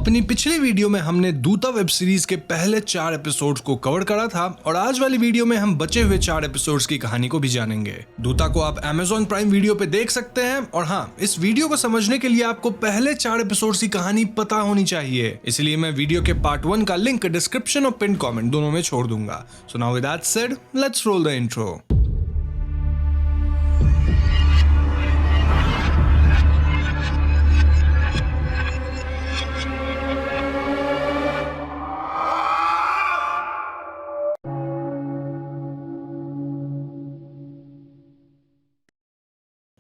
अपनी पिछली वीडियो में हमने दूता वेब सीरीज के पहले 4 एपिसोड्स को कवर करा था और आज वाली वीडियो में हम बचे हुए 4 एपिसोड्स की कहानी को भी जानेंगे। दूता को आप Amazon प्राइम वीडियो पे देख सकते हैं और हाँ, इस वीडियो को समझने के लिए आपको पहले 4 एपिसोड्स की कहानी पता होनी चाहिए, इसलिए मैं वीडियो के पार्ट 1 का लिंक डिस्क्रिप्शन और पिन कमेंट दोनों में छोड़ दूंगा। So now with that said, let's roll the intro.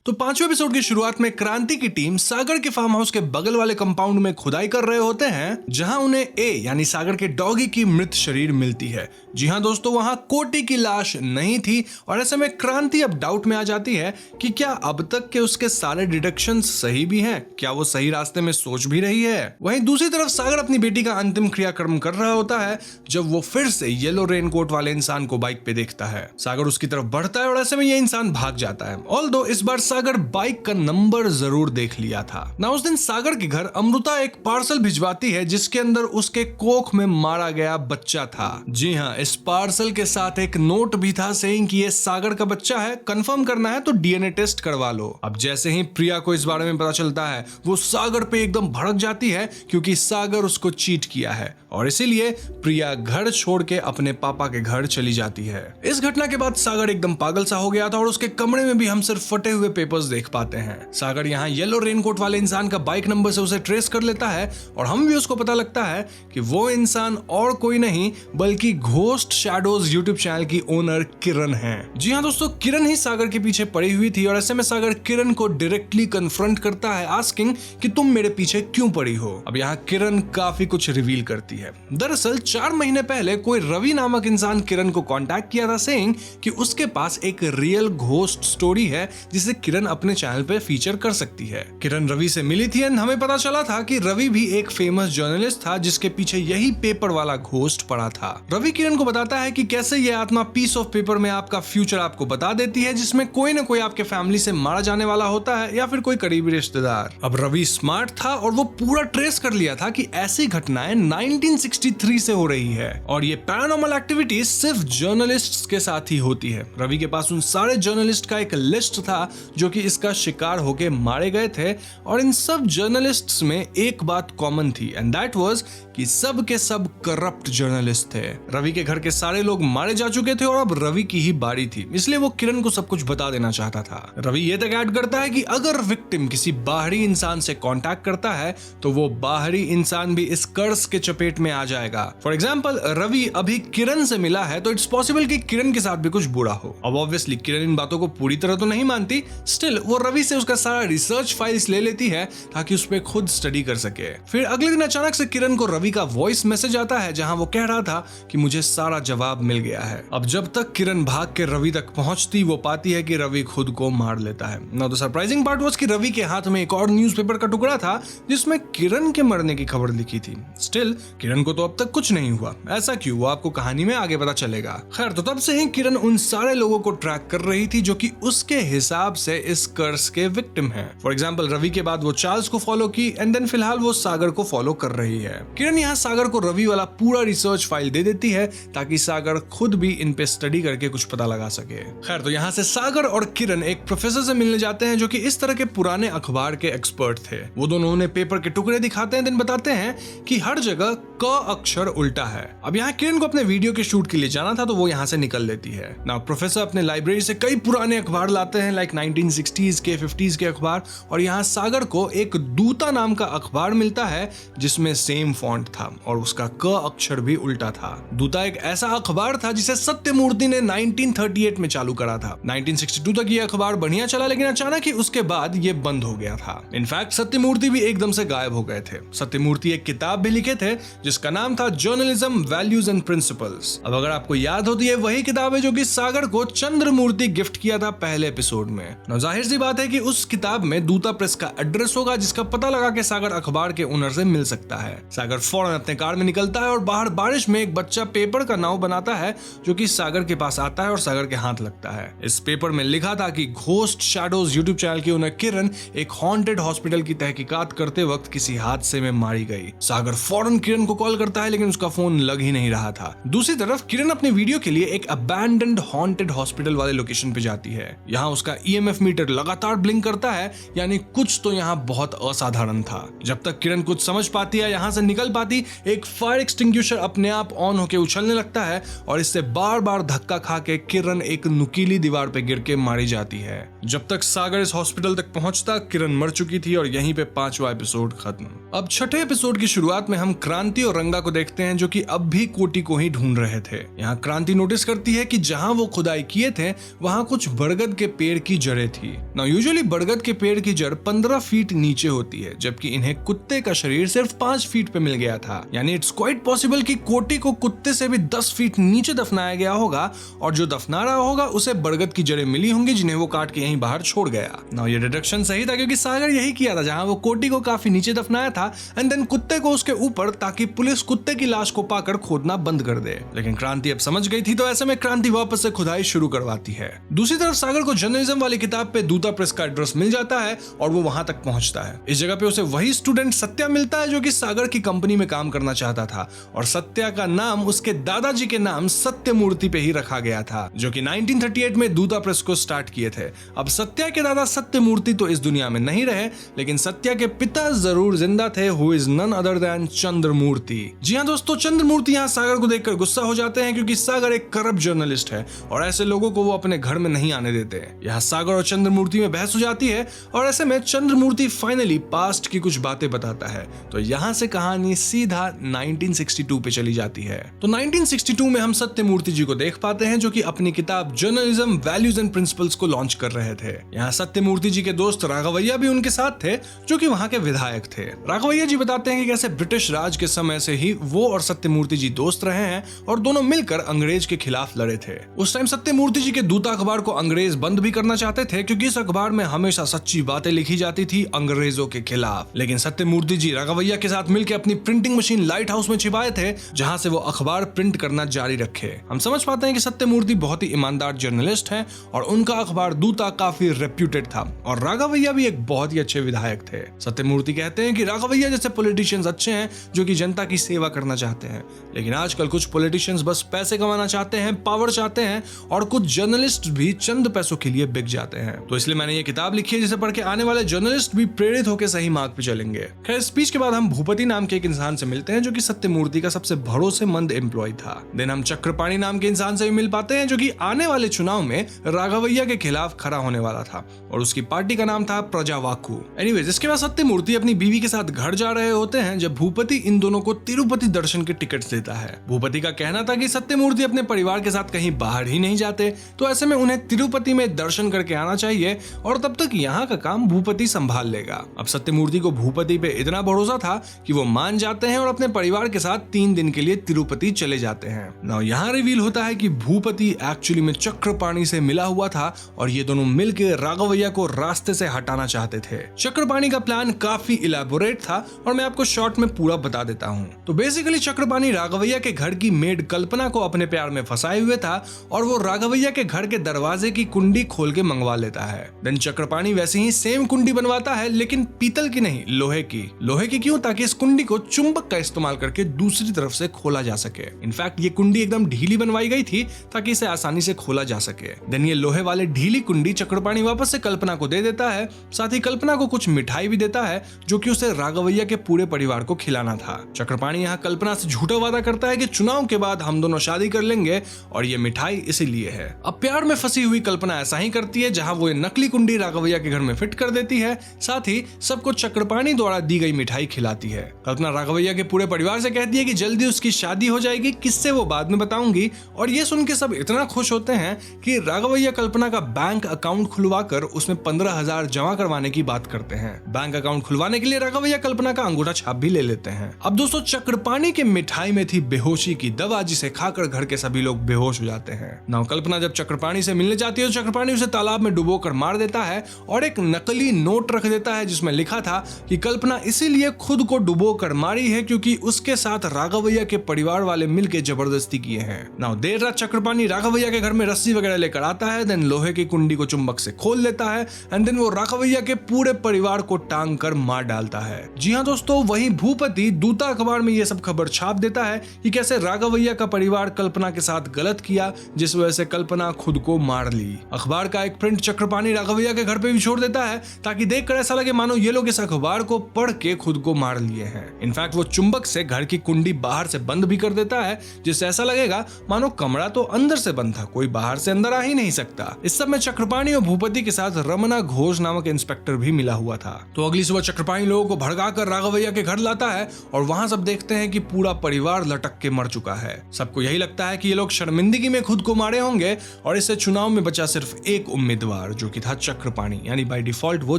तो 5वें एपिसोड की शुरुआत में क्रांति की टीम सागर के फार्म हाउस के बगल वाले कंपाउंड में खुदाई कर रहे होते हैं, जहां उन्हें ए यानी सागर के डॉगी की मृत शरीर मिलती है। जी हां दोस्तों, वहां कोटी की लाश नहीं थी और ऐसे में क्रांति अब डाउट में आ जाती है कि क्या अब तक के उसके सारे डिडक्शंस सही भी हैं, क्या वो सही रास्ते में सोच भी रही है। वहीं दूसरी तरफ सागर अपनी बेटी का अंतिम क्रियाक्रम कर रहा होता है जब वो फिर से येलो रेनकोट वाले इंसान को बाइक पे देखता है। सागर उसकी तरफ बढ़ता है और ऐसे में ये इंसान भाग जाता है। ऑल्दो इस बार सागर बाइक का नंबर जरूर देख लिया था ना। उस दिन सागर के घर अमृता एक पार्सल भिजवाती है जिसके अंदर उसके कोख में मारा गया बच्चा था। जी हाँ, इस पार्सल के साथ एक नोट भी था सेइंग कि ये सागर का बच्चा है, कंफर्म करना है तो डीएनए टेस्ट करवा लो। अब जैसे ही प्रिया को इस बारे में पता चलता है, वो सागर पे एकदम भड़क जाती है क्योंकि सागर उसको चीट किया है और इसीलिए प्रिया घर छोड़ के अपने पापा के घर चली जाती है। इस घटना के बाद सागर एकदम पागल सा हो गया था और उसके कमरे में भी हम सिर्फ फटे हुए पेपर्स देख पाते हैं। सागर यहाँ येलो रेनकोट वाले इंसान का बाइक नंबर से उसे ट्रेस कर लेता है और हम भी उसको पता लगता है कि वो इंसान और कोई नहीं बल्कि घोस्ट शैडोज यूट्यूब चैनल की ओनर किरण है। जी हाँ दोस्तों, किरण ही सागर के पीछे पड़ी हुई थी और ऐसे में सागर किरण को डायरेक्टली कन्फ्रंट करता है, आस्किंग कि तुम मेरे पीछे क्यों पड़ी हो। अब यहाँ किरण काफी कुछ रिवील करती है। दरअसल 4 महीने पहले कोई रवि नामक इंसान किरण को कांटेक्ट किया था सेइंग कि उसके पास एक रियल घोस्ट स्टोरी है जिसे किरण अपने चैनल पे फीचर कर सकती है। किरण रवि से मिली थी एंड हमें पता चला था कि रवि भी एक फेमस जर्नलिस्ट था जिसके पीछे यही पेपर वाला घोस्ट पड़ा था। रवि किरण को बताता है कि कैसे ये आत्मा पीस ऑफ पेपर में आपका फ्यूचर आपको बता देती है, जिसमें कोई ना कोई आपके फैमिली से मारा जाने वाला होता है या फिर कोई करीबी रिश्तेदार। अब रवि स्मार्ट था और वो पूरा ट्रेस कर लिया था कि ऐसी घटनाएं 1963 से हो रही है और ये पैरानॉर्मल एक्टिविटीज सिर्फ जर्नलिस्ट्स के साथ ही होती है। रवि के पास उन सारे जर्नलिस्ट का एक लिस्ट था जो कि इसका शिकार होके मारे गए थे और इन सब जर्नलिस्ट्स में एक बात कॉमन थी एंड दैट वाज कि सब के सब करप्ट जर्नलिस्ट थे। रवि के घर के सारे लोग मारे जा चुके थे और अब रवि की ही बारी थी, इसलिए वो किरण को सब कुछ बता देना चाहता था। रवि ये तक ऐड करता है कि अगर विक्टिम किसी बाहरी इंसान से कांटेक्ट करता है तो वो बाहरी इंसान भी इस कर्स के चपेट में आ जाएगा। फॉर एग्जाम्पल, रवि अभी किरण से मिला है तो इट्स पॉसिबल कि किरण के साथ भी कुछ बुरा हो। अब ऑब्वियसली किरण इन बातों को पूरी तरह तो नहीं मानती, स्टिल वो रवि से उसका सारा रिसर्च फाइल्स ले लेती है ताकि उस पे खुद स्टडी कर सके। फिर अगले दिन अचानक से किरण को रवि का वॉइस मैसेज आता है जहां वो कह रहा था कि मुझे सारा जवाब मिल गया है। अब जब तक किरण भाग के रवि तक पहुंचती, वो पाती है कि रवि खुद को मार लेता है। Now the surprising part was कि रवि के हाथ में एक और न्यूज़पेपर का टुकड़ा था जिसमें किरण के मरने की खबर लिखी थी। स्टिल किरण को तो अब तक कुछ नहीं हुआ। ऐसा क्यों, वो आपको कहानी में आगे पता चलेगा। खैर, तो तब से ही किरण उन सारे लोगों को ट्रैक कर रही थी जो कि उसके हिसाब से इस कर्स के विक्टिम है। फॉर एग्जाम्पल, रवि के बाद वो चार्ल्स को फॉलो की एंड देन फिलहाल वो सागर को फॉलो कर रही है। किरण यहाँ सागर को रवि वाला पूरा रिसर्च फाइल दे देती है ताकि सागर खुद भी इन पे स्टडी करके कुछ पता लगा सके। खैर, तो यहाँ से सागर और किरण एक प्रोफेसर से मिलने जाते हैं जो कि इस तरह के पुराने अखबार के एक्सपर्ट थे। वो दोनों उन्हें पेपर के टुकड़े दिखाते हैं, देन बताते हैं कि हर जगह क अक्षर उल्टा है। अब यहाँ किरण को अपने वीडियो के शूट के लिए जाना था तो वो यहाँ से निकल लेती है। नाउ प्रोफेसर अपने लाइब्रेरी से कई पुराने अखबार लाते हैं लाइक 1960s के 50s के अखबार और यहाँ सागर को एक दूता नाम का अखबार मिलता है जिसमें सेम फॉन्ट था और उसका क अक्षर भी उल्टा था। दूता एक ऐसा अखबार था जिसे सत्यमूर्ति ने 1938 में चालू करा था। 1962 तक ये अखबार बढ़िया चला, लेकिन अचानक ही उसके बाद ये बंद हो गया था। इनफैक्ट सत्यमूर्ति भी एकदम से गायब हो गए थे। सत्यमूर्ति एक किताब भी लिखे थे जिसका नाम था जर्नलिज्म वैल्यूज एंड प्रिंसिपल्स। अब अगर आपको याद हो तो ये वही किताब है जो कि सागर को चंद्रमूर्ति गिफ्ट किया था पहले एपिसोड में। ना जाहिर सी बात है कि उस किताब में दूता प्रेस का एड्रेस होगा, जिसका पता लगा के सागर अखबार के ओनर से मिल सकता है। सागर फौरन अपने कार में निकलता है और बाहर बारिश में एक बच्चा पेपर का नाव बनाता है जो कि सागर के पास आता है और सागर के हाथ लगता है। इस पेपर में लिखा था कि घोस्ट शैडोज यूट्यूब चैनल की ओनर किरण एक हॉन्टेड हॉस्पिटल की तहकीकात करते वक्त किसी हादसे में मारी गई। सागर फौरन किरण को कॉल करता है लेकिन उसका फोन लग ही नहीं रहा था। दूसरी तरफ किरण अपने वीडियो के लिए एक अबैंडन्ड हॉन्टेड हॉस्पिटल वाले लोकेशन पे जाती है। यहाँ उसका ईएमएफ मीटर लगातार ब्लिंक करता है, यानी कुछ तो यहाँ बहुत असाधारण था। जब तक किरण कुछ समझ पाती है, यहाँ से निकल पाती, एक फायर एक्सटिंग्विशर अपने आप ऑन होकर उछलने लगता है और इससे बार बार धक्का खा के किरण एक नुकीली दीवार पे गिर के मारी जाती है। जब तक सागर इस हॉस्पिटल तक पहुंचता, किरण मर चुकी थी और यहीं पे 5वां एपिसोड खत्म। अब छठे एपिसोड की शुरुआत में हम क्रांति और रंगा को देखते हैं जो कि अब भी कोटी को ही ढूंढ रहे थे। यहाँ क्रांति नोटिस करती है कि जहाँ वो खुदाई किए थे वहाँ कुछ बरगद के पेड़ की जड़ें थी। ना यूजुअली बरगद के पेड़ की जड़ 15 फीट नीचे होती है, जबकि इन्हें कुत्ते का शरीर सिर्फ 5 फीट पे मिल गया था। यानी इट्स क्वाइट पॉसिबल कि कोटी को कुत्ते से भी 10 फीट नीचे दफनाया गया होगा और जो दफना रहा होगा उसे बरगद की जड़ें मिली होंगी जिन्हें वो काट के यहीं बाहर छोड़ गया। ना ये डिडक्शन सही था क्योंकि सागर यही किया था, जहाँ वो कोटी को काफी नीचे दफनाया था एंड देन कुत्ते को उसके ऊपर, ताकि पुलिस कुत्ते की लाश को पाकर खोदना बंद कर दे। लेकिन क्रांति अब समझ गई थी, तो ऐसे में क्रांति वापस से खुदाई शुरू करवाती है। दूसरी तरफ सागर को जर्नलिज्म वाली किताब पे दूता प्रेस का एड्रेस मिल जाता है और वो वहां तक पहुंचता है। इस जगह पे उसे वही स्टूडेंट सत्या मिलता है जो कि सागर की कंपनी में काम करना चाहता था और सत्या का नाम उसके दादाजी के नाम सत्यमूर्ति पे ही रखा गया था, जो कि 1938 में दूता प्रेस को स्टार्ट किए थे। अब सत्या के दादा सत्यमूर्ति तो इस दुनिया में नहीं रहे, लेकिन सत्या के पिता जरूर जिंदा थे, who is none other than Chandramurti. जी हाँ दोस्तों, चंद्रमूर्ति यहाँ सागर को देखकर गुस्सा हो जाते हैं क्योंकि सागर एक करप्ट जर्नलिस्ट है और ऐसे लोगों को वो अपने घर में नहीं आने देते। यहाँ सागर और चंद्रमूर्ति में बहस हो जाती है और ऐसे में चंद्रमूर्ति फाइनली पास्ट की कुछ बातें बताता है। तो यहाँ से कहानी सीधा 1962 पे चली जाती है। तो 1962 में हम सत्यमूर्ति जी को देख पाते हैं जो कि अपनी किताब जर्नलिज्म वैल्यूज एंड प्रिंसिपल्स को लॉन्च कर रहे थे। यहाँ सत्यमूर्ति जी के दोस्त राघवैया भी उनके साथ थे जो कि वहाँ के विधायक थे। राघवैया जी बताते हैं कि कैसे ब्रिटिश राज के समय से ही वो और सत्यमूर्ति जी दोस्त रहे हैं और दोनों मिलकर अंग्रेज के खिलाफ लड़े थे। उस टाइम सत्यमूर्ति जी के दूता अखबार को अंग्रेज बंद भी करना चाहते थे क्योंकि इस अखबार में हमेशा सच्ची बातें लिखी जाती थी अंग्रेजों के खिलाफ। लेकिन सत्यमूर्ति जी राघवैया के साथ मिलकर अपनी प्रिंटिंग मशीन लाइट हाउस में छिपाए थे जहां से वो अखबार प्रिंट करना जारी रखे। हम समझ पाते हैं कि सत्यमूर्ति बहुत ही ईमानदार जर्नलिस्ट हैं और उनका अखबार दूता काफी रेप्यूटेड था और राघवैया भी एक बहुत ही अच्छे विधायक थे। सत्यमूर्ति कहते हैं कि राघवैया जैसे पॉलिटिशियंस अच्छे हैं जो कि जनता की सेवा करना चाहते हैं, लेकिन आजकल कुछ पॉलिटिशियंस बस पैसे कमाना चाहते हैं, पावर चाहते हैं और कुछ जर्नलिस्ट भी चंद पैसों के लिए बिक जाते हैं। तो इसलिए मैंने ये किताब लिखी है जिसे पढ़ के आने वाले जर्नलिस्ट भी प्रेरित होकर सही मार्ग पे चलेंगे। खैर, स्पीच के बाद हम भूपति नाम के एक इंसान से मिलते हैं जो कि सत्यमूर्ति का सबसे भरोसेमंद एम्प्लॉय था। देन हम चक्रपाणी नाम के इंसान से भी मिल पाते हैं जो कि आने वाले चुनाव में राघवैया के खिलाफ खड़ा होने वाला था और उसकी पार्टी का नाम था प्रजावाकू। एनीवेज, इसके बाद सत्यमूर्ति अपनी बीवी के साथ घर जा रहे होते हैं जब भूपति इन दोनों को तिरुपति दर्शन के टिकट्स देता है। भूपति का कहना था कि सत्यमूर्ति अपने परिवार के साथ कहीं बाहर ही नहीं जाते, तो ऐसे में उन्हें तिरुपति में दर्शन करके आना चाहिए और तब तक यहाँ का काम भूपति संभाल लेगा। अब सत्यमूर्ति को भूपति पे इतना भरोसा था कि वो मान जाते हैं और अपने परिवार के साथ 3 दिन के लिए तिरुपति चले जाते हैं। नाउ यहाँ रिवील होता है कि भूपति एक्चुअली में चक्रपाणी से मिला हुआ था और ये दोनों मिलकर राघवैया को रास्ते से हटाना चाहते थे। चक्रपाणी का प्लान काफी इलैबोरेट था और मैं आपको शॉर्ट में पूरा बता देता हूँ। तो बेसिकली चक्रपाणी राघवैया के घर की मेड कल्पना को अपने प्यार में फंसाए हुए था और वो राघवैया के घर के दरवाजे की कुंडी खोल के मंगवा लेता है। देन चक्रपाणी वैसे ही सेम कुंडी बनवाता है, लेकिन पीतल की नहीं, लोहे की। लोहे की क्यों? ताकि इस कुंडी को चुंबक का इस्तेमाल करके दूसरी तरफ से खोला जा सके। इनफैक्ट ये कुंडी एकदम ढीली बनवाई गई थी ताकि इसे आसानी से खोला जा सके। देन ये लोहे वाले ढीली कुंडी चक्रपाणी वापस से कल्पना को दे देता है, साथ ही कल्पना को कुछ मिठाई भी देता है जो कि उसे राघवैया के पूरे परिवार को खिलाना था। चक्रपाणी यहाँ कल्पना से झूठा वादा करता है कि चुनाव के बाद हम दोनों शादी कर लेंगे और ये मिठाई इसीलिए है। अब प्यार में फंसी हुई कल्पना ऐसा ही करती है, जहां वो ये नकली कुंडी राघवैया के घर में फिट कर देती है, साथ ही सबको चक्रपाणी द्वारा दी गई मिठाई खिलाती है। कल्पना राघवैया के पूरे परिवार से कहती है कि जल्दी उसकी शादी हो जाएगी, किससे वो बाद में बताऊंगी, और ये सुन के सब इतना खुश होते हैं कि राघवैया कल्पना का बैंक अकाउंट खुलवाकर उसमें 15,000 जमा करवाने की बात करते हैं। बैंक अकाउंट खुलवाने के लिए राघवैया कल्पना का अंगूठा छाप भी ले लेते हैं। अब दोस्तों, चक्रपाणी के मिठाई में थी बेहोशी की दवा, जिसे खाकर घर के सभी लोग बेहोश हो जाते हैं। नाउ कल्पना जब चक्रपाणी से मिलने जाती है तो चक्रपाणी उसे तालाब में डुबो कर मार देता है और एक नकली नोट रख देता है जिसमें लिखा था कि कल्पना इसीलिए खुद को डुबो कर मारी है क्योंकि उसके साथ राघवैया के परिवार वाले मिलकर जबरदस्ती किए हैं। नाउ देर रात चक्रपाणी राघवैया के घर में रस्सी वगैरह लेकर आता है, देन लोहे की कुंडी को चुंबक से खोल लेता है एंड देन वो राघवैया के पूरे परिवार को टांग कर मार डालता है। जी हाँ दोस्तों, वही भूपति दूता अखबार में ये सब खबर छाप देता है कि कैसे राघवैया का परिवार कल्पना के साथ गलत किया जिस वजह से कल्पना खुद को मार ली। अखबार का एक प्रिंट चक्रपाणी राघवैया के घर पे भी छोड़ देता है ताकि देखकर ऐसा लगे मानो ये लोग इस अखबार को पढ़ के खुद को मार लिए हैं। इनफैक्ट वो चुंबक से घर की कुंडी बाहर से बंद भी कर देता है जिससे ऐसा लगेगा मानो कमरा तो अंदर से बंद था, कोई बाहर से अंदर आ ही नहीं सकता। इस सब में चक्रपाणी और भूपति के साथ रमना घोष नामक इंस्पेक्टर भी मिला हुआ था। तो अगली सुबह चक्रपाणी लोगों को भड़काकर राघवैया के घर लाता है और वहां सब देखते हैं कि पूरा परिवार लटक के मर चुका है। सबको यही लगता है कि ये लोग शर्मिंदगी में खुद को मारे होंगे और इससे चुनाव में बचा सिर्फ एक उम्मीदवार जो कि था चक्रपाणी, यानी बाय डिफॉल्ट वो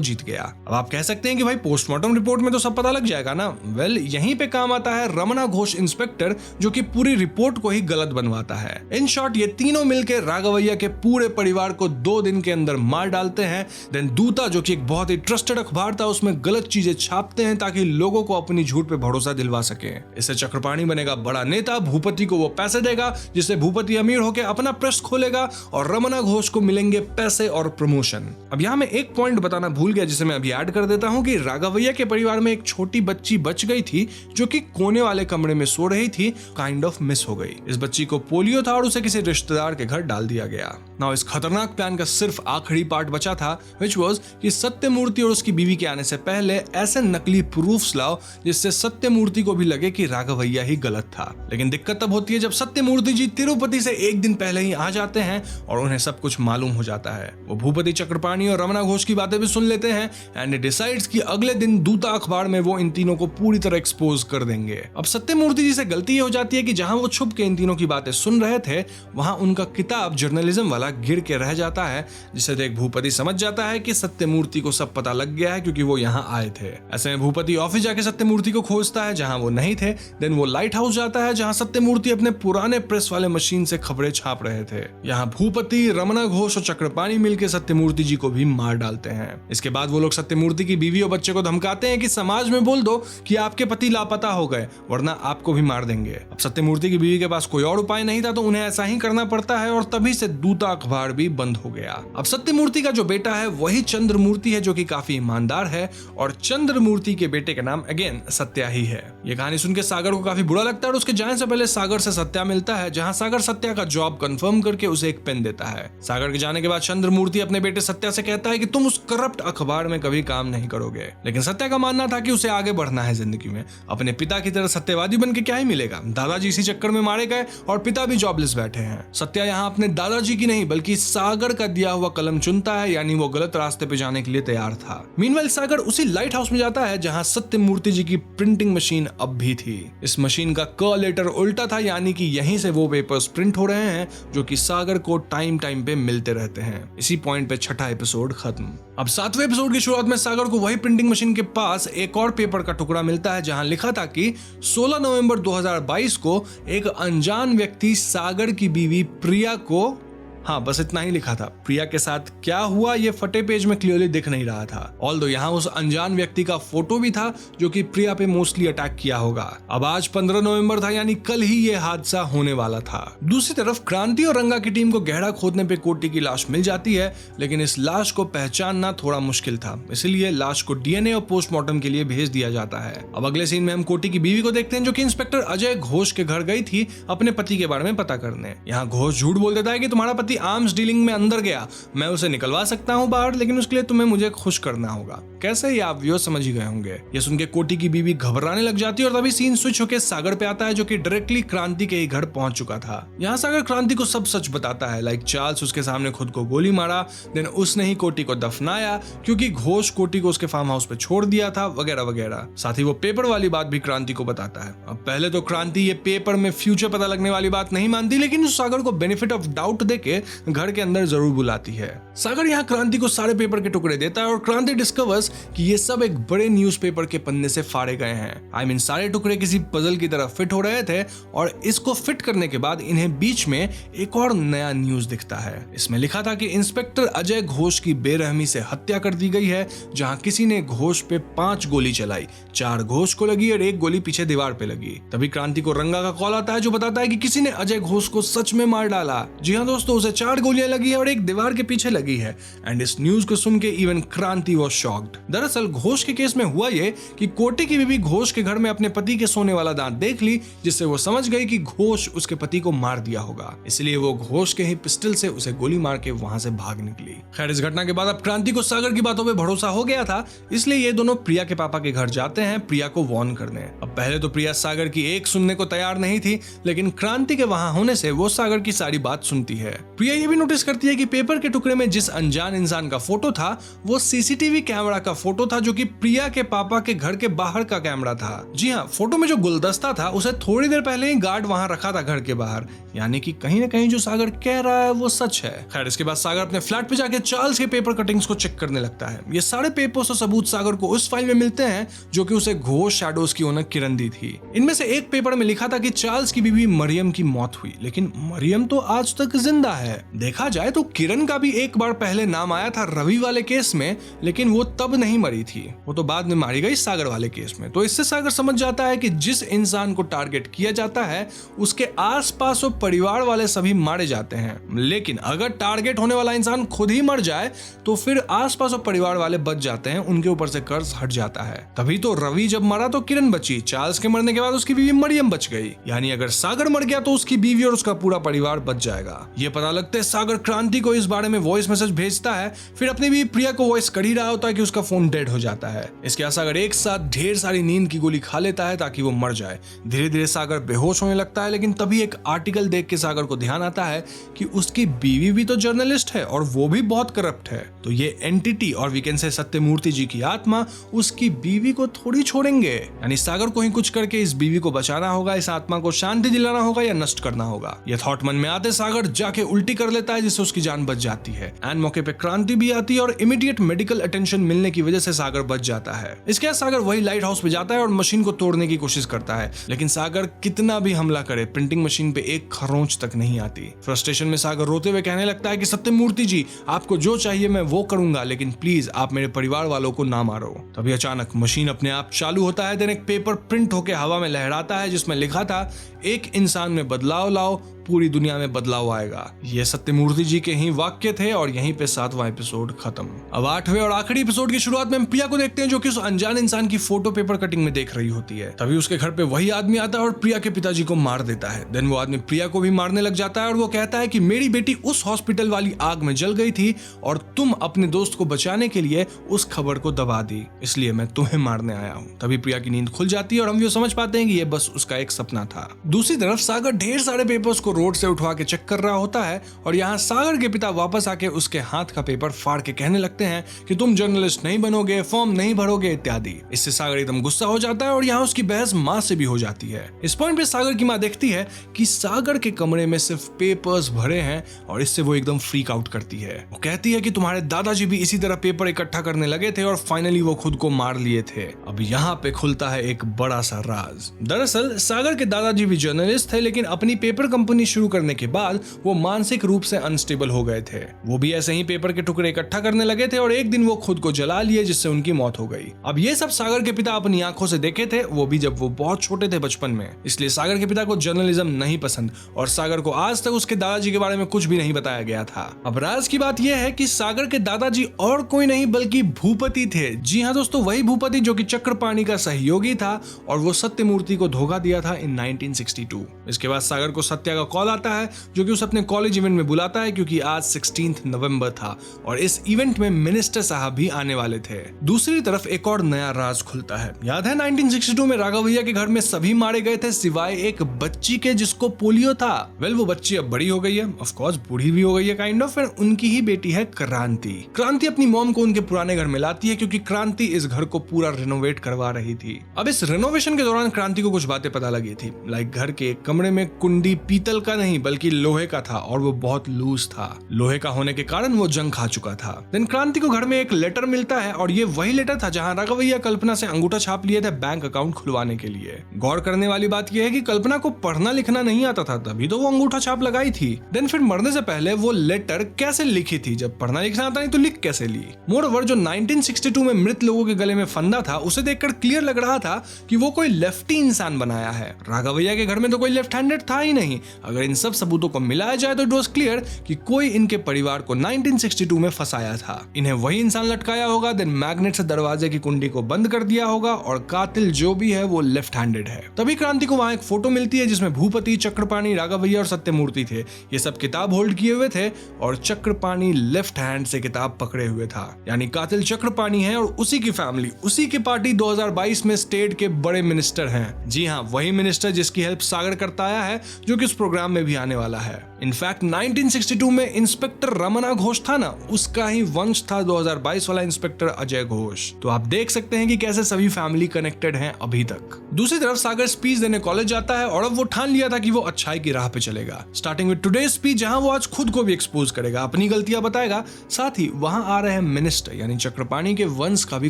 जीत गया। अब आप कह सकते हैं कि भाई पोस्टमार्टम रिपोर्ट में तो सब पता लग जाएगा ना। वेल, यहीं पे काम आता है रमना घोष इंस्पेक्टर जो कि पूरी रिपोर्ट को ही गलत बनवाता है। इन शॉर्ट ये तीनों मिलकर राघवैया के पूरे परिवार को 2 दिन के अंदर मार डालते हैं। देन दूता जो कि एक बहुत ही ट्रस्टेड अखबार था उसमें गलत चीजें छापते हैं ताकि लोगों को अपनी झूठ पे भरोसा दिलवा सके। इससे चक्रपाणी बनेगा बड़ा नेता, भूपति को वो पैसे देगा जिससे भूपति अमीर होकर अपना प्रेस खोलेगा और रमना घोष को मिलेंगे पैसे और प्रमोशन। अब यहाँ मैं एक पॉइंट बताना भूल गया जिसे मैं अभी ऐड कर देता हूँ कि राघवैया के परिवार में एक छोटी बच्ची बच गई थी जो कि कोने वाले कमरे में सो रही थी, काइंड ऑफ मिस हो गई। इस बच्ची को पोलियो था और उसे किसी रिश्तेदार के घर डाल दिया गया। नाउ इस खतरनाक प्लान का सिर्फ आखिरी पार्ट बचा था व्हिच वाज कि सत्यमूर्ति और उसकी बीवी के आने से पहले ऐसे नकली प्रूफ्स लाओ जिससे सत्यमूर्ति को भी लगे कि राघवैया ही गलत था। लेकिन दिक्कत तब होती है जब सत्यमूर्ति जी तिरुपति से एक दिन पहले ही आ जाते हैं और उन्हें सब कुछ मालूम हो जाता है। वो भूपति चक्रपाणी और रमना घोष की बातें भी सुन लेते हैं एंड डिसाइड्स कि अगले दिन दूता अखबार में वो इन तीनों को पूरी तरह एक्सपोज कर देंगे। अब सत्यमूर्ति जी से गलती ये हो जाती है कि जहां वो छुप के इन तीनों की बातें सुन रहे थे वहां उनका किताब जर्नलिज्म वाला गिर के रह जाता है, जिसे देख भूपति समझ जाता है कि सत्यमूर्ति को सब पता लग गया है क्योंकि वो यहाँ आए थे। ऐसे में भूपति ऑफिस जाके सत्यमूर्ति को खोजता है जहां वो नहीं थे। देन वो लाइट हाउस जाता है जहां सत्यमूर्ति अपने पुराने प्रेस वाले मशीन से खबरें छाप रहे थे। यहाँ भूपति, रमना घोष और चक्रपाणी मिलकर सत्यमूर्ति जी को भी मार डालते हैं। इसके बाद वो लोग सत्यमूर्ति की बीवी और बच्चे को धमकाते हैं कि समाज में बोल दो कि आपके पति लापता हो गए वरना आपको भी मार देंगे। अब सत्यमूर्ति की बीवी के पास कोई और उपाय नहीं था तो उन्हें ऐसा ही करना पड़ता है और तभी से दूता अखबार भी बंद हो गया। अब सत्यमूर्ति का जो बेटा है वही चंद्रमूर्ति है जो कि काफी ईमानदार है और चंद्रमूर्ति के बेटे का नाम अगेन सत्या ही है। ये कहानी सुन के सागर को काफी बुरा लगता है और उसके जाने से पहले सागर से सत्या मिलता है जहां सागर सत्या का जॉब कंफर्म करके उसे एक पेन देता है। सागर के जाने के बाद चंद्रमूर्ति अपने बेटे सत्या से कहता है कि तुम उस करप्ट अखबार में कभी काम नहीं करोगे, लेकिन सत्या का मानना था कि उसे आगे बढ़ना है जिंदगी में। अपने पिता की तरह सत्यवादी बन के क्या ही मिलेगा, दादाजी इसी चक्कर में मारे गए और पिता भी जॉबलेस बैठे हैं। सत्या यहाँ अपने दादाजी की नहीं बल्कि सागर का दिया हुआ कलम चुनता है, यानी वो गलत रास्ते पे जाने के लिए तैयार था। मीनवाइल सागर उसी लाइट हाउस में जाता है जहाँ सत्यमूर्ति जी की प्रिंटिंग मशीन अब भी थी। इस मशीन का क लेटर उल्टा था, यानी कि यहीं से वो पेपर्स प्रिंट हो रहे हैं जो कि सागर को टाइम टाइम पे मिलते रहते हैं। इसी पॉइंट पे 6ठा एपिसोड खत्म। अब 7वें एपिसोड की शुरुआत में सागर को वही प्रिंटिंग मशीन के पास एक और पेपर का टुकड़ा मिलता है जहां लिखा था कि 16 नवंबर 2022 को एक अनजान व्यक्ति सागर की बीवी प्रिया को, हाँ बस इतना ही लिखा था। प्रिया के साथ क्या हुआ ये फटे पेज में क्लियरली दिख नहीं रहा था। ऑल्दो यहाँ उस अनजान व्यक्ति का फोटो भी था जो कि प्रिया पे मोस्टली अटैक किया होगा। अब आज 15 नवंबर था, यानी कल ही ये हादसा होने वाला था। दूसरी तरफ क्रांति और रंगा की टीम को गहरा खोदने पे कोटी की लाश मिल जाती है, लेकिन इस लाश को पहचानना थोड़ा मुश्किल था, इसलिए लाश को डीएनए और पोस्टमार्टम के लिए भेज दिया जाता है। अब अगले सीन में हम कोटी की बीवी को देखते हैं जो कि इंस्पेक्टर अजय घोष के घर गई थी अपने पति के बारे में पता करने। यहाँ घोष झूठ बोल देता है कि तुम्हारा पति आर्म्स डीलिंग में अंदर गया, मैं उसे निकलवा सकता हूं बाहर, लेकिन उसके लिए तुम्हें मुझे खुश करना होगा। कैसे ये आप व्यूअर्स समझ ही गए होंगे। ये सुन के कोटी की बीवी घबराने लग जाती है और तभी सीन स्विच होकर सागर पे आता है जो कि डायरेक्टली क्रांति के ही घर पहुंच चुका था। यहाँ सागर क्रांति को सब सच बताता है, लाइक चार्ल्स उसके सामने खुद को गोली मारा, देन उसने ही कोटी को दफनाया क्योंकि घोष कोटी को उसके फार्म हाउस पे छोड़ दिया था, वगैरह वगैरह। साथ ही वो पेपर वाली बात भी क्रांति को बताता है। अब पहले तो क्रांति ये पेपर में फ्यूचर पता लगने वाली बात नहीं मानती, लेकिन उस सागर को बेनिफिट ऑफ डाउट देके घर के अंदर जरूर बुलाती है। सागर यहाँ क्रांति को सारे पेपर के टुकड़े देता है और क्रांति डिस्कवर्स कि ये सब एक बड़े न्यूज़पेपर के पन्ने से फाड़े गए हैं। सारे टुकड़े किसी पजल की तरह फिट हो रहे थे और इसको फिट करने के बाद इन्हें बीच में एक और नया न्यूज दिखता है। इसमें लिखा था कि इंस्पेक्टर अजय घोष की बेरहमी से हत्या कर दी गई है, जहां किसी ने घोष पे 5 गोली चलाई, 4 घोष को लगी और 1 गोली पीछे दीवार पे लगी। तभी क्रांति को रंगा का कॉल आता है जो बताता है कि किसी ने अजय घोष को सच में मार डाला। जी हाँ दोस्तों, उसे 4 गोलियां लगी है और 1 दीवार के पीछे लगी है। एंड इस न्यूज को सुन के इवन क्रांति वाज शॉक्ड। दरअसल घोष के केस में हुआ ये कि कोटी की बीवी घोष के घर में अपने पति के सोने वाला दांत देख ली, जिससे वो समझ गई कि घोष उसके पति को मार दिया होगा। इसलिए वो घोष के ही पिस्टल से उसे गोली मार के वहां से भाग निकली। खैर, इस घटना के बाद अब क्रांति को सागर की बातों पे भरोसा हो गया था, इसलिए ये दोनों प्रिया के पापा के घर जाते हैं प्रिया को वार्न करने। अब पहले तो प्रिया सागर की एक सुनने को तैयार नहीं थी, लेकिन क्रांति के वहां होने से वो सागर की सारी बात सुनती है। प्रिया ये भी नोटिस करती है कि पेपर के टुकड़े में जिस अनजान इंसान का फोटो था वो सीसीटीवी कैमरा का फोटो था, जो कि प्रिया के पापा के घर के बाहर का कैमरा था। जी हाँ, फोटो में जो गुलदस्ता था उसे थोड़ी देर पहले ही गार्ड वहां रखा था घर के बाहर, यानी कि कहीं ना कहीं जो सागर कह रहा है वो सच है। खैर, इसके बाद सागर अपने फ्लैट पे जाके चार्ल्स के पेपर कटिंग्स को चेक करने लगता है। ये सारे पेपर्स और सबूत सागर को उस फाइल में मिलते हैं जो कि उसे घोष शैडोज की ओनर किरण दी थी। इनमें से एक पेपर में लिखा था कि चार्ल्स की बीवी मरियम की मौत हुई, लेकिन मरियम तो आज तक जिंदा है। देखा जाए तो किरण का भी एक बार पहले नाम आया था रवि वाले केस में, लेकिन वो तब नहीं मरी थी, वो तो बाद में मारी गई सागर वाले केस में। तो इससे सागर समझ जाता है कि जिस इंसान को टारगेट किया जाता है उसके आसपास और परिवार वाले सभी मारे जाते हैं, लेकिन अगर टारगेट होने वाला इंसान खुद ही मर जाए तो फिर आसपास और परिवार वाले बच जाते हैं, उनके ऊपर से कर्ज हट जाता है। तभी तो रवि जब मरा तो किरण बची, चार्ल्स के मरने के बाद उसकी बीवी मरियम बच गई, यानी अगर सागर मर गया तो उसकी बीवी और उसका पूरा परिवार बच जाएगा। ये पता लगते सागर क्रांति को इस बारे में वॉइस मैसेज भेजता है, फिर अपनी बीवी प्रिया को वॉइस कर ही रहा होता है कि उसका फोन डेड हो जाता है। इसके बाद सागर एक साथ ढेर सारी नींद की गोली खा लेता है ताकि वो मर जाए। धीरे धीरे सागर बेहोश होने लगता है, लेकिन तभी एक आर्टिकल देख के सागर को ध्यान आता है कि उसकी बीवी भी तो जर्नलिस्ट है और वो भी बहुत करप्ट है। तो ये एंटिटी और वी कैन से सत्यमूर्ति जी की आत्मा उसकी बीवी को थोड़ी छोड़ेंगे, यानी सागर को ही कुछ करके इस बीवी को बचाना होगा, इस आत्मा को शांति दिलाना होगा या नष्ट करना होगा। ये थॉट मन में आते सागर जाके उल्टी कर लेता है, जिससे उसकी जान बच जाती है। एंड मौके पे क्रांति भी आती है और इमीडिएट मेडिकल अटेंशन मिलने की वजह से सागर बच जाता है। इसके बाद सागर वही लाइट हाउस पे जाता है और मशीन को तोड़ने की कोशिश करता है, लेकिन सागर कितना भी हमला करे प्रिंटिंग मशीन पे एक खरोंच तक नहीं आती। फ्रस्ट्रेशन में सागर रोते हुए कहने लगता है कि सत्यमूर्ति जी, आपको जो चाहिए मैं वो करूंगा, लेकिन प्लीज आप मेरे परिवार वालों को ना मारो। तभी अचानक मशीन अपने आप चालू होता है, देन एक पेपर प्रिंट होकर हवा में लहराता है जिसमें लिखा था, एक इंसान में बदलाव लाओ, पूरी दुनिया में बदलाव आएगा। ये सत्यमूर्ति जी के ही वाक्य थे और यहीं पे 7वां एपिसोड खत्म। अब 8वें और आखिरी एपिसोड की शुरुआत में हम प्रिया को देखते हैं जो कि उस अनजान इंसान की फोटो पेपर कटिंग में देख रही होती है। तभी उसके घर पे वही आदमी आता है और प्रिया के पिताजी को मार देता है। देन वो आदमी प्रिया को भी मारने लग जाता है और वो कहता है कि मेरी बेटी उस हॉस्पिटल वाली आग में जल गई थी और तुम अपने दोस्त को बचाने के लिए उस खबर को दबा दी, इसलिए मैं तुम्हें मारने आया हूँ। तभी प्रिया की नींद खुल जाती है और हम ये समझ पाते हैं कि ये बस उसका एक सपना था। दूसरी तरफ सागर ढेर सारे पेपर्स को रोड से उठवा के चेक कर रहा होता है और यहाँ सागर के पिता वापस आके उसके हाथ का पेपर फाड़ के कहने लगते हैं कि तुम जर्नलिस्ट नहीं बनोगे, फॉर्म नहीं भरोगे इत्यादि। इससे सागर एकदम गुस्सा हो जाता है और यहाँ उसकी बहस माँ से भी हो जाती है। इस पॉइंट पे सागर की माँ देखती है कि सागर के कमरे में सिर्फ पेपर्स भरे हैं और इससे वो एकदम फ्रीक आउट करती है। वो कहती है कि तुम्हारे दादाजी भी इसी तरह पेपर इकट्ठा करने लगे थे और फाइनली वो खुद को मार लिए थे। अब यहाँ पे खुलता है एक बड़ा सा राज। दरअसल सागर के दादाजी भी जर्नलिस्ट थे, लेकिन अपनी पेपर कंपनी शुरू करने के बाद वो मानसिक रूप से अनस्टेबल हो गए थे। वो भी ऐसे ही पेपर के टुकड़े इकट्ठा करने लगे थे और एक दिन वो खुद को जला लिए, जिससे उनकी मौत हो गई। अब ये सब सागर के पिता अपनी आंखों से देखे थे, वो भी जब वो बहुत छोटे थे बचपन में। इसलिए सागर के पिता को जर्नलिज्म नहीं पसंद और सागर को आज तक उसके दादाजी के बारे में कुछ भी नहीं बताया गया था। अब राज की बात यह है कि सागर के दादाजी और कोई नहीं बल्कि भूपति थे। जी हाँ दोस्तों, वही भूपति जो कि चक्रपाणी का सहयोगी था और वो सत्यमूर्ति को धोखा दिया था इन 1962। इसके बाद सागर को सत्या का कॉल आता है जो कि उसे अपने कॉलेज इवेंट में बुलाता है, क्योंकि आज 16 नवंबर था और इस इवेंट में मिनिस्टर साहब भी आने वाले थे। दूसरी तरफ एक और नया राज खुलता है। याद है 1962 में राघव भैया के घर में सभी मारे गए थे सिवाय एक बच्ची के जिसको पोलियो था। वेल वो बच्ची अब बड़ी हो गई है, ऑफ कोर्स बूढ़ी भी हो गई है काइंड ऑफ, और उनकी ही बेटी है क्रांति। क्रांति अपनी मॉम को उनके पुराने घर में लाती है क्योंकि क्रांति इस घर को पूरा रिनोवेट करवा रही थी। अब इस रिनोवेशन के दौरान क्रांति को कुछ बातें पता लगी थी, लाइक घर के एक कमरे में कुंडी पीतल का नहीं बल्कि लोहे का था और वो बहुत लूज था। लोहे का होने के कारण वो जंग खा चुका था। देन क्रांति को घर में एक लेटर मिलता है और ये वही लेटर था जहां राघवैया कल्पना से अंगूठा छाप लिए थे बैंक अकाउंट खुलवाने के लिए। गौर करने वाली बात यह है कि कल्पना को पढ़ना लिखना नहीं आता था, तभी तो वो अंगूठा छाप लगाई थी। देन फिर मरने से पहले वो लेटर कैसे लिखी थी? जब पढ़ना लिखना आता नहीं तो लिख कैसे ली? मोरओवर जो 1962 में मृत लोगों के गले में फंदा था उसे देखकर क्लियर लग रहा था कि वो कोई लेफ्टी इंसान बनाया है। राघवैया के घर में तो कोई लेफ्ट हैंडेड था ही नहीं। अगर इन सब सबूतों को मिलाया जाए तो इट वाज क्लियर कि कोई इनके परिवार को 1962 में फंसाया था। इन्हें वही इंसान लटकाया होगा, देन मैग्नेट से दरवाजे की कुंडी को बंद कर दिया होगा और कातिल जो भी है वो लेफ्ट हैंडेड है। तभी क्रांति को वहां एक फोटो मिलती है जिसमें भूपति, चक्रपाणी, राघवैया और सत्यमूर्ति थे। ये सब किताब होल्ड किए हुए थे और चक्रपाणी लेफ्ट हैंड से किताब पकड़े हुए था। यानी कातिल चक्रपाणी है और उसी की फैमिली, उसी की पार्टी 2022 में स्टेट के बड़े मिनिस्टर हैं। जी हाँ, वही मिनिस्टर जिसकी हेल्प सागर करता आया है, जो कि इस प्रोग्राम में भी आने वाला है। इनफैक्ट 1962 में इंस्पेक्टर रमना घोष था ना, उसका ही वंश था 2022 वाला इंस्पेक्टर अजय घोष। तो आप देख सकते हैं कि कैसे सभी फैमिली कनेक्टेड हैं अभी तक। दूसरी तरफ सागर स्पीच देने कॉलेज जाता है और अब वो ठान लिया था कि वो अच्छाई की राह पे चलेगा। स्टार्टिंग विद टुडे स्पीच, जहां वो आज खुद को भी एक्सपोज करेगा, अपनी गलतियां बताएगा, साथ ही वहां आ रहे मिनिस्टर यानी चक्रपाणी के वंश का भी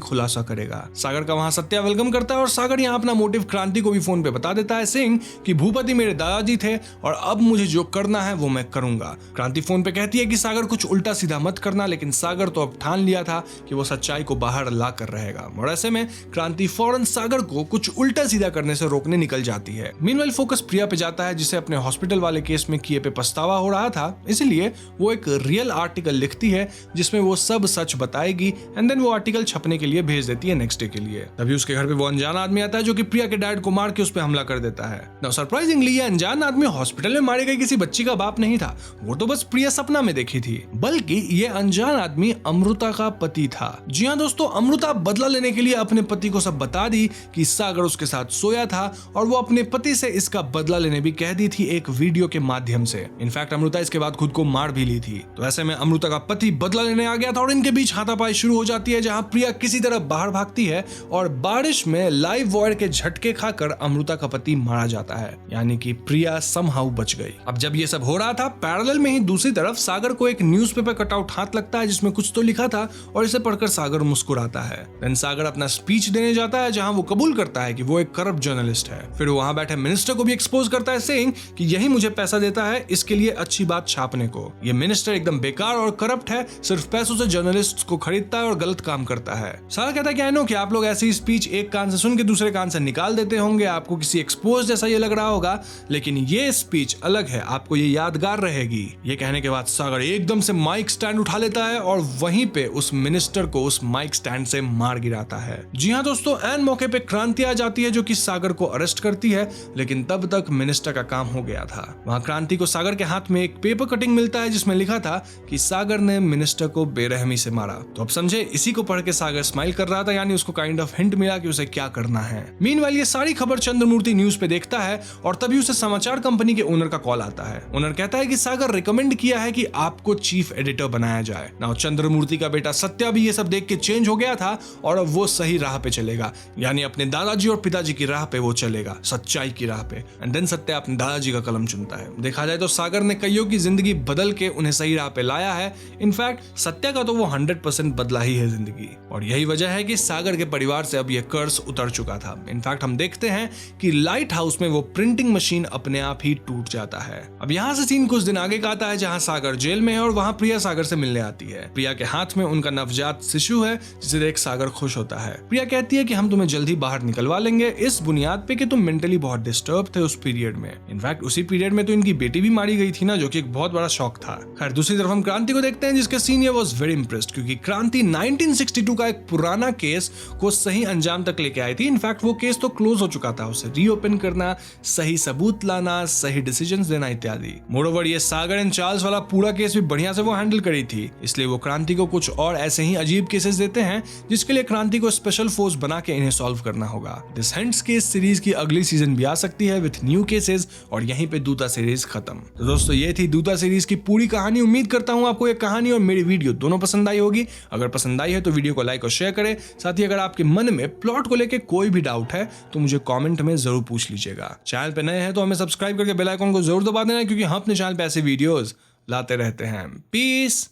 खुलासा करेगा। सागर का वहां सत्या वेलकम करता है और सागर यहाँ अपना मोटिव क्रांति को भी फोन पे बता देता है, सेइंग कि भूपति मेरे दादाजी थे और अब मुझे जो करना है वो मैं करूंगा। क्रांति फोन पे कहती है कि सागर कुछ उल्टा सीधा मत करना, लेकिन सागर तो अब ठान लिया था कि वो सच्चाई को बाहर ला कर रहेगा। और ऐसे में क्रांति फौरन सागर को कुछ उल्टा सीधा करने से रोकने निकल जाती है। मीनवाइल फोकस प्रिया पे जाता है, जिसे अपने हॉस्पिटल वाले केस में किए पे पछतावा हो रहा था, इसलिए वो एक रियल आर्टिकल लिखती है जिसमें वो सब सच बताएगी एंड देन वो आर्टिकल छपने के लिए भेज देती है नेक्स्ट डे के लिए। तभी उसके घर पे वो अनजान आदमी आता है जो कि प्रिया के डैड को मार के उस पे हमला कर देता है। नाउ सरप्राइजिंगली ये अनजान आदमी हॉस्पिटल में मारे गए किसी बच्ची का बाप नहीं था, वो तो बस प्रिया सपना में देखी थी, बल्कि ये अनजान आदमी अमृता का पति था। जी हाँ दोस्तों, अमृता बदला लेने के लिए अपने पति को सब बता दी कि सागर उसके साथ सोया था और वो अपने पति से इसका बदला लेने भी कह दी थी एक वीडियो के माध्यम से। इनफैक्ट अमृता इसके बाद खुद को मार भी ली थी। तो ऐसे में अमृता का पति बदला लेने आ गया था और इनके बीच हाथापाई शुरू हो जाती है, जहां प्रिया किसी तरह बाहर भागती है और बारिश में लाइव वायर के झटके खाकर अमृता का पति मारा जाता है। यानी कि प्रिया समहाउ बच गई। अब जब ये सब हो रहा था, पैरेलल में ही दूसरी तरफ सागर को एक न्यूज़पेपर कटआउट हाथ लगता है जिसमें कुछ तो लिखा था और इसे पढ़कर सागर मुस्कुराता है। देन सागर अपना स्पीच देने जाता है जहां वो कबूल करता है कि वो एक करप्ट जर्नलिस्ट है। फिर वो वहां बैठे मिनिस्टर को भी एक्सपोज करता है, सेइंग कि यही मुझे पैसा देता है इसके लिए अच्छी बात छापने को। ये मिनिस्टर एकदम बेकार और करप्ट है, सिर्फ पैसों से जर्नलिस्ट को खरीदता है और गलत काम करता है। सागर कहता है कि आई नो कि आप लोग ऐसी स्पीच एक कान से सुन के दूसरे कान से निकाल देते होंगे, आपको किसी एक्सपोज जैसा ये लग रहा होगा, लेकिन ये स्पीच अलग है, आपको ये यादगार रहेगी। ये कहने के बाद सागर एकदम से माइक स्टैंड उठा लेता है और वहीं पे उस मिनिस्टर को उस माइक स्टैंड से मार गिराता है। जी हाँ दोस्तों, एन मौके पे क्रांति आ जाती है जो कि सागर को अरेस्ट करती है, लेकिन तब तक मिनिस्टर का काम हो गया था। वहां क्रांति को सागर के हाथ में एक पेपर कटिंग मिलता है जिसमें लिखा था कि सागर ने मिनिस्टर को बेरहमी से मारा। तो अब समझे, इसी को पढ़ के सागर स्माइल कर रहा था, यानी उसको काइंड ऑफ हिंट मिला कि उसे क्या करना है। मीनवाइल ये सारी खबर चंद्रमूर्ति न्यूज पे देखता है और तभी उसे समाचार कंपनी के ओनर का कॉल आता है। ओनर कहता है कि सागर रिकमेंड किया है कि आपको चीफ एडिटर बनाया जाए। नाउ चंद्रमूर्ति का बेटा सत्या भी ये सब देख के चेंज हो गया था और अब वो सही राह पे चलेगा, यानी अपने दादाजी और पिताजी की राह पे वो चलेगा, सच्चाई की राह पे। एंड देन सत्या अपने दादाजी का कलम चुनता है। देखा जाए तो सागर ने कईयों की जिंदगी बदल के उन्हें सही राह पे लाया है। इनफैक्ट सत्या का तो वो 100% बदला ही है जिंदगी, और यही वजह है कि सागर के परिवार से अब ये कर्ज उतर चुका था। इनफैक्ट हम देखते हैं कि लाइट हाउस में वो प्रिंटिंग मशीन अपने आप ही टूट जाता है। अब यहाँ से सीन कुछ दिन आगे का आता है जहाँ सागर जेल में है और वहाँ प्रिया सागर से मिलने आती है। प्रिया के हाथ में उनका नवजात शिशु है जिसे देख सागर खुश होता है। प्रिया कहती है कि हम तुम्हें जल्दी बाहर निकलवा लेंगे इस बुनियाद पे कि तुम मेंटली बहुत डिस्टर्ब थे उस पीरियड में। इनफैक्ट उसी पीरियड में तो इनकी बेटी भी मारी गई थी ना, जो कि एक बहुत बड़ा शौक था। खैर दूसरी तरफ हम क्रांति को देखते हैं जिसके सीनियर वाज वेरी इंप्रेस्ड, क्योंकि क्रांति 1962 का एक पुराना केस को सही अंजाम तक लेके आई थी। इनफैक्ट वो केस तो क्लोज हो चुका था, उसे रीओपन करना, सही सबूत लाना, सही डिसीजंस देना इत्यादि। मोरोवर ये सागर एंड चार्ल्स वाला पूरा केस भी बढ़िया से वो हैंडल करी थी, इसलिए वो क्रांति को कुछ और ऐसे ही अजीब केसेस देते हैं जिसके लिए क्रांति को स्पेशल फोर्स बना के इन्हें सॉल्व करना होगा। दिस हैंड्स केस सीरीज की अगली सीजन भी आ सकती है विथ न्यू केसेस, और यहीं पे दूता सीरीज खत्म। तो दोस्तों ये थी दूता सीरीज की पूरी कहानी। उम्मीद करता हूँ आपको ये कहानी और मेरी वीडियो दोनों पसंद आई होगी। अगर पसंद आई है तो वीडियो को लाइक और शेयर करें। साथ ही अगर आपके मन में प्लॉट को लेकर कोई भी डाउट है तो मुझे कमेंट में जरूर पूछ लीजिएगा। चैनल पे नए हैं तो हमें सब्सक्राइब करके बेल आइकन आइकॉन को जरूर दबा देना, क्योंकि हम अपने चैनल पे ऐसे वीडियोस लाते रहते हैं। पीस।